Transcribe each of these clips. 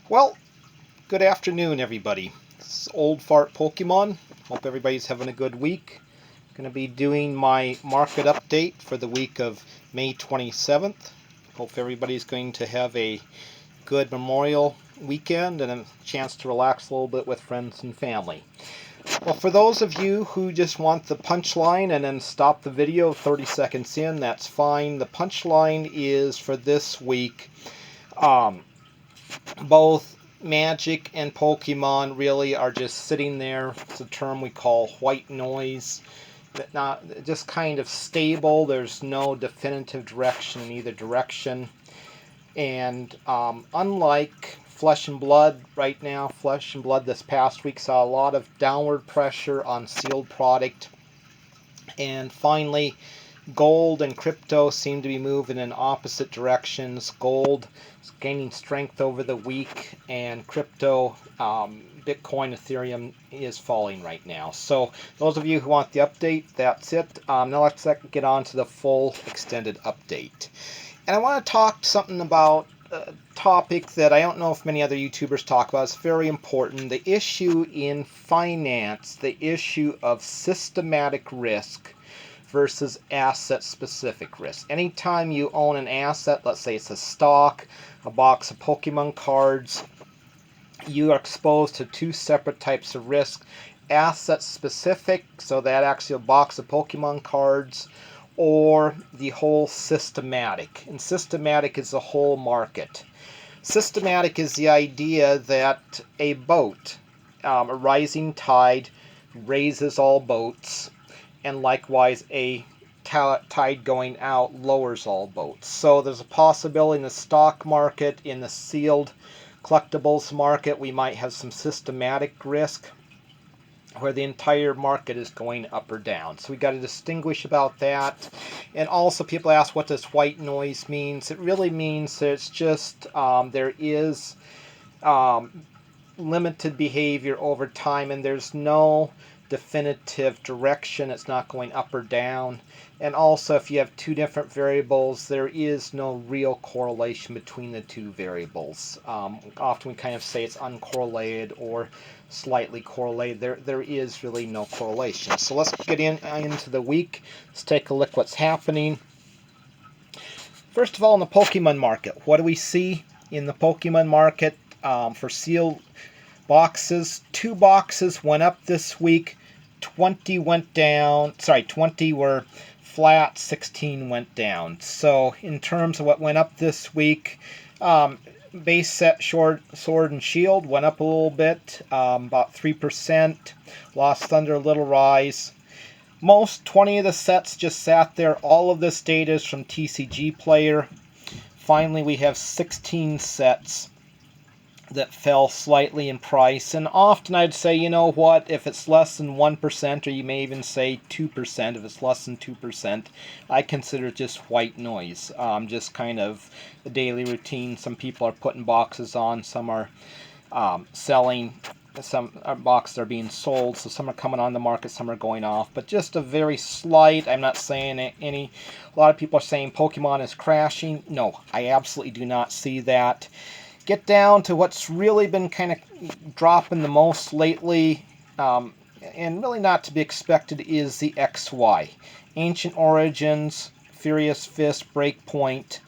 Well, good afternoon, everybody. This is Old Fart Pokemon. Hope everybody's having a good week. Going to be doing my market update for the week of May 27th. Hope everybody's going to have a good Memorial weekend and a chance to relax a little bit with friends and family. Well, for those of you who just want the punchline and then stop the video 30 seconds in, that's fine. The punchline is for this week. Both Magic and Pokemon really are just sitting there. It's a term we call white noise. That not just kind of stable. There's no definitive direction in either direction. And unlike Flesh and Blood right now, Flesh and Blood this past week saw a lot of downward pressure on sealed product. And finally, gold and crypto seem to be moving in opposite directions. Gold is gaining strength over the week, and crypto, Bitcoin, Ethereum is falling right now. So those of you who want the update, that's it. Now let's get on to the full extended update. And I want to talk something about a topic that I don't know if many other YouTubers talk about. It's very important. The issue in finance, the issue of systematic risk versus asset-specific risk. Anytime you own an asset, let's say it's a stock, a box of Pokemon cards, you are exposed to two separate types of risk. Asset-specific, so that actually a box of Pokemon cards, or the whole systematic. And systematic is the whole market. Systematic is the idea that a boat, a rising tide, raises all boats, and likewise a tide going out lowers all boats. So there's a possibility in the stock market, in the sealed collectibles market, we might have some systematic risk where the entire market is going up or down. So we got to distinguish about that. And also people ask what does white noise means. It really means that it's just there is limited behavior over time, and there's no definitive direction. It's not going up or down. And also, if you have two different variables, there is no real correlation between the two variables. Often we kind of say it's uncorrelated or slightly correlated. There is really no correlation. So let's get into the week. Let's take a look what's happening. First of all, in the Pokemon market, what do we see in the Pokemon market for sealed boxes? 2 boxes went up this week, 20 went down. 20 were flat, 16 went down. So in terms of what went up this week, base set Sword and Shield went up a little bit, about 3%. Lost Thunder, a little rise. Most 20 of the sets just sat there. All of this data is from TCG Player. Finally, we have 16 sets that fell slightly in price, and often I'd say, you know what, if it's less than 1%, or you may even say 2%, if it's less than 2%, I consider it just white noise. Just kind of the daily routine. Some people are putting boxes on, some are selling, some boxes are being sold, so some are coming on the market, some are going off, but just a very slight. I'm not saying any. A lot of people are saying Pokemon is crashing. No, I absolutely do not see that. Get down to what's really been kind of dropping the most lately, and really not to be expected, is the XY. Ancient Origins, Furious Fist, Breakpoint,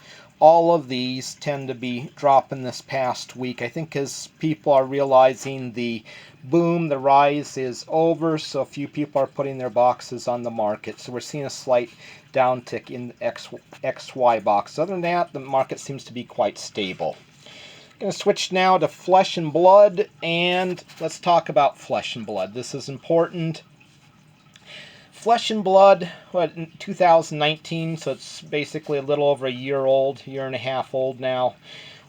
all of these tend to be dropping this past week. I think as people are realizing the boom, the rise is over, so a few people are putting their boxes on the market. So we're seeing a slight downtick in the XY box. Other than that, the market seems to be quite stable. Going to switch now to Flesh and Blood, and let's talk about Flesh and Blood. This is important. Flesh and Blood, in 2019, so it's basically a little over a year old, year and a half old now.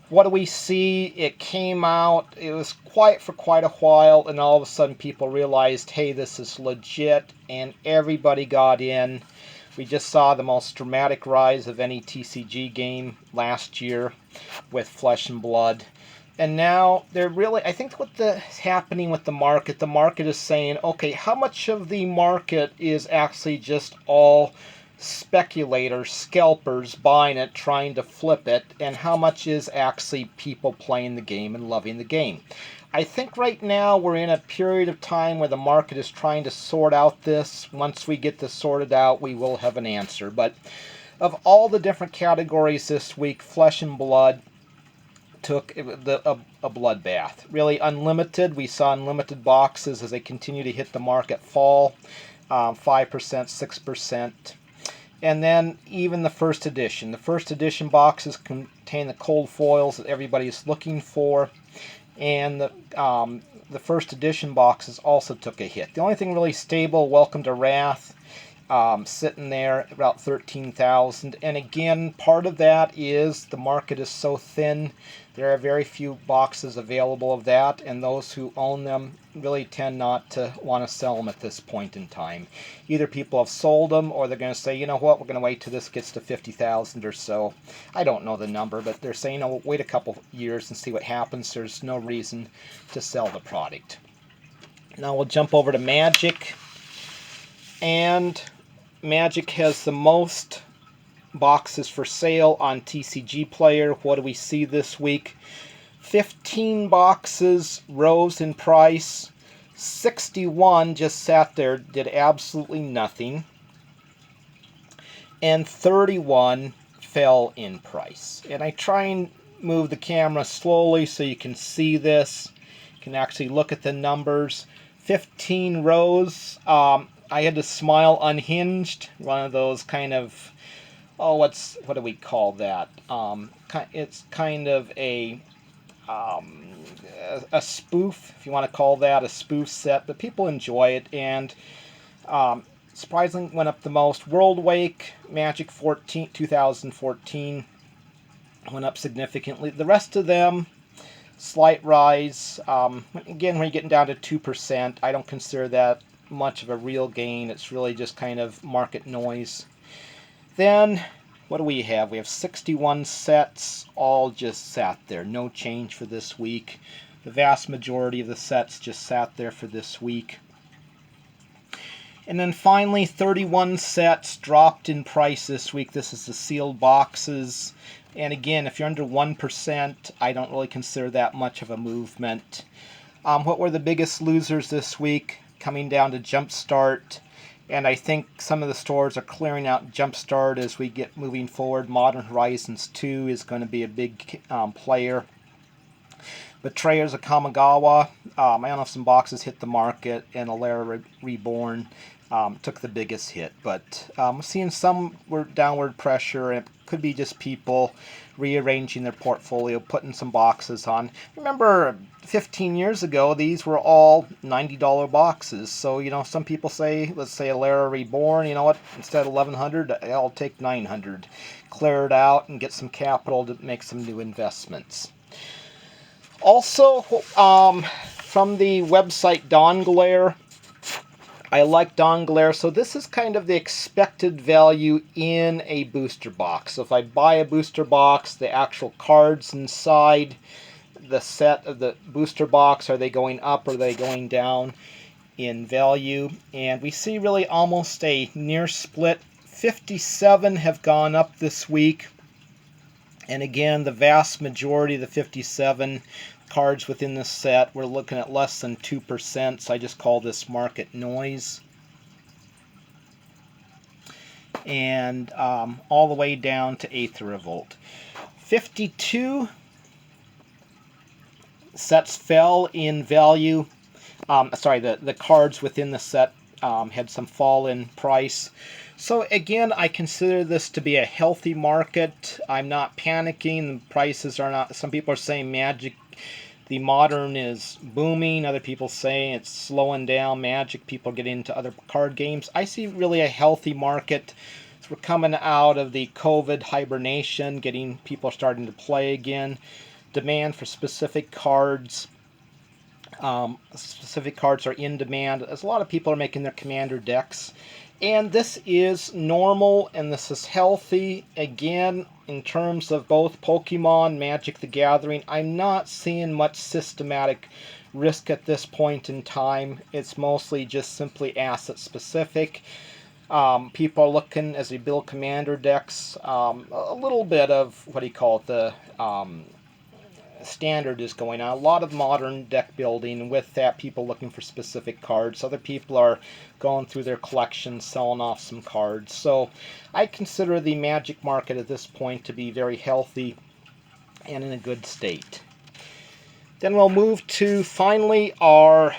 What do we see? It came out, it was quiet for quite a while, and all of a sudden people realized, hey, this is legit, and everybody got in. We just saw the most dramatic rise of any TCG game last year with Flesh and Blood. And now they're really, I think what's happening with the market is saying, okay, how much of the market is actually just all speculators, scalpers buying it, trying to flip it, and how much is actually people playing the game and loving the game. I think right now we're in a period of time where the market is trying to sort out this. Once we get this sorted out, we will have an answer. But of all the different categories this week, Flesh and Blood took a bloodbath. Really unlimited. We saw unlimited boxes as they continue to hit the market fall, 5%, 6%. And then even the first edition. The first edition boxes contain the cold foils that everybody's looking for. And the first edition boxes also took a hit. The only thing really stable, Welcome to Wrath, sitting there about 13,000. And again, part of that is the market is so thin. There are very few boxes available of that, and those who own them really tend not to want to sell them at this point in time. Either people have sold them, or they're going to say, you know what, we're going to wait till this gets to 50,000 or so. I don't know the number, but they're saying, oh, wait a couple years and see what happens. There's no reason to sell the product. Now we'll jump over to Magic, and Magic has the most boxes for sale on TCG Player. What do we see this week? 15 boxes rose in price. 61 just sat there, did absolutely nothing. And 31 fell in price. And I try and move the camera slowly so you can see this. You can actually look at the numbers. 15 rose. I had to smile unhinged. One of those kind of, what do we call that? It's kind of a spoof, if you want to call that a spoof set, but people enjoy it, and surprisingly went up the most. World Wake, Magic 2014 went up significantly. The rest of them, slight rise. Again, when you're getting down to 2%, I don't consider that much of a real gain. It's really just kind of market noise. Then, what do we have? We have 61 sets, all just sat there. No change for this week. The vast majority of the sets just sat there for this week. And then finally, 31 sets dropped in price this week. This is the sealed boxes. And again, if you're under 1%, I don't really consider that much of a movement. What were the biggest losers this week? Coming down to Jumpstart. And I think some of the stores are clearing out Jumpstart as we get moving forward. Modern Horizons 2 is going to be a big player. Betrayers of Kamigawa. I don't know if some boxes hit the market, and Alara Reborn took the biggest hit. But seeing some downward pressure, and it could be just people rearranging their portfolio, putting some boxes on. Remember, 15 years ago, these were all $90 boxes. So, some people say, let's say Alara Reborn, you know what, instead of $1,100, I'll take $900. Clear it out and get some capital to make some new investments. Also, from the website Dawn Glare, I like Dawn Glare. So this is kind of the expected value in a booster box. So if I buy a booster box, the actual cards inside the set of the booster box, are they going up or are they going down in value? And we see really almost a near split. 57 have gone up this week. And again, the vast majority of the 57 cards within this set, we're looking at less than 2%, so I just call this market noise. And all the way down to Aether Revolt. 52 sets fell in value. The cards within the set had some fall in price. So again, I consider this to be a healthy market. I'm not panicking. The prices are not. Some people are saying Magic, the Modern, is booming. Other people saying it's slowing down. Magic, people get into other card games. I see really a healthy market. So we're coming out of the COVID hibernation, getting people starting to play again. Demand for specific cards. Specific cards are in demand, as a lot of people are making their commander decks. And this is normal, and this is healthy. Again, in terms of both Pokemon, Magic the Gathering, I'm not seeing much systematic risk at this point in time. It's mostly just simply asset specific. People are looking as they build commander decks. A little bit of what do you call it? The standard is going on. A lot of modern deck building, and with that, people looking for specific cards. Other people are going through their collections, selling off some cards. So I consider the Magic market at this point to be very healthy and in a good state. Then we'll move to finally our,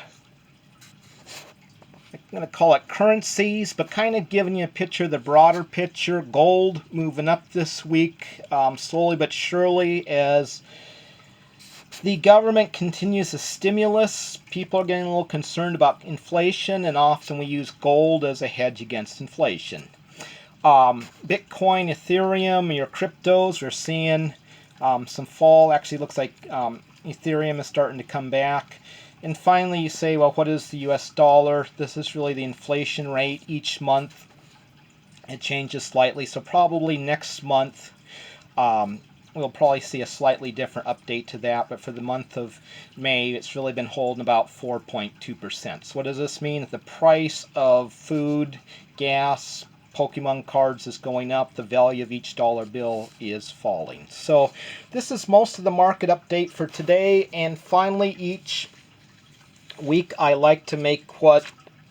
I'm going to call it currencies, but kind of giving you a picture, the broader picture. Gold moving up this week, slowly but surely, as the government continues a stimulus. People are getting a little concerned about inflation, and often we use gold as a hedge against inflation. Bitcoin, Ethereum, your cryptos, we're seeing some fall. Actually, looks like Ethereum is starting to come back. And finally, you say, well, what is the US dollar? This is really the inflation rate each month. It changes slightly, so probably next month we'll probably see a slightly different update to that. But for the month of May, it's really been holding about 4.2%. So what does this mean? If the price of food, gas, Pokemon cards is going up, the value of each dollar bill is falling. So this is most of the market update for today. And finally, each week I like to make what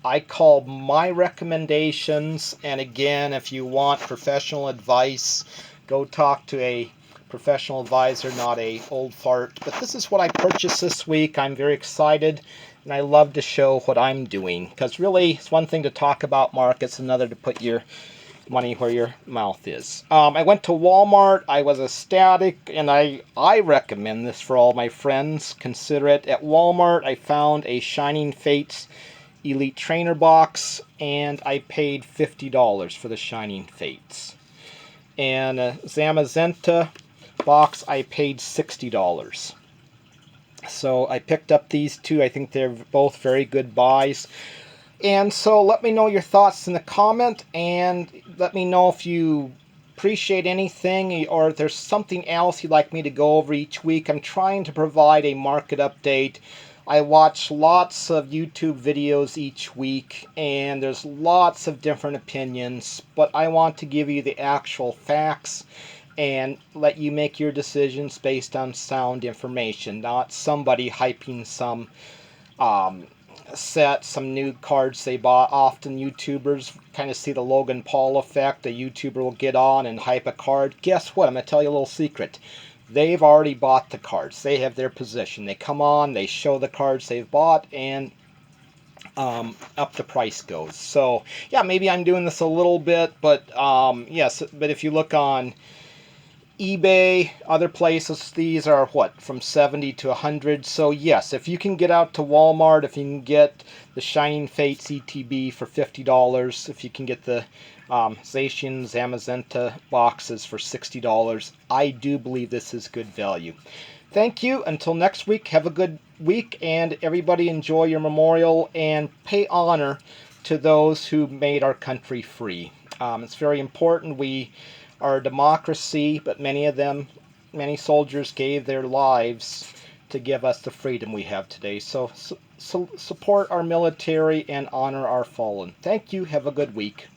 I call my recommendations. And again, if you want professional advice, go talk to a professional advisor, not a old fart. But this is what I purchased this week. I'm very excited, and I love to show what I'm doing, because really it's one thing to talk about markets, another to put your money where your mouth is. I went to Walmart. I was ecstatic, and I recommend this for all my friends. Consider it. At Walmart, I found a Shining Fates Elite Trainer box, and I paid $50 for the Shining Fates. And a Zamazenta box, I paid $60. So I picked up these two. I think they're both very good buys. And so let me know your thoughts in the comment, and let me know if you appreciate anything, or if there's something else you'd like me to go over each week. I'm trying to provide a market update. I watch lots of YouTube videos each week, and there's lots of different opinions, but I want to give you the actual facts and let you make your decisions based on sound information, not somebody hyping some set, some new cards they bought. Often YouTubers kind of see the Logan Paul effect. A YouTuber will get on and hype a card. Guess what? I'm going to tell you a little secret. They've already bought the cards. They have their position. They come on, they show the cards they've bought, and up the price goes. So yeah, maybe I'm doing this a little bit, but yes, but if you look on eBay, other places, these are what, from 70 to 100. So yes, if you can get out to Walmart, if you can get the Shining Fates ETB for $50, if you can get the Zacian Zamazenta boxes for $60, I do believe this is good value. Thank you. Until next week, have a good week, and everybody enjoy your memorial and pay honor to those who made our country free. It's very important. We are a democracy, but many soldiers gave their lives to give us the freedom we have today. So support our military and honor our fallen. Thank you. Have a good week.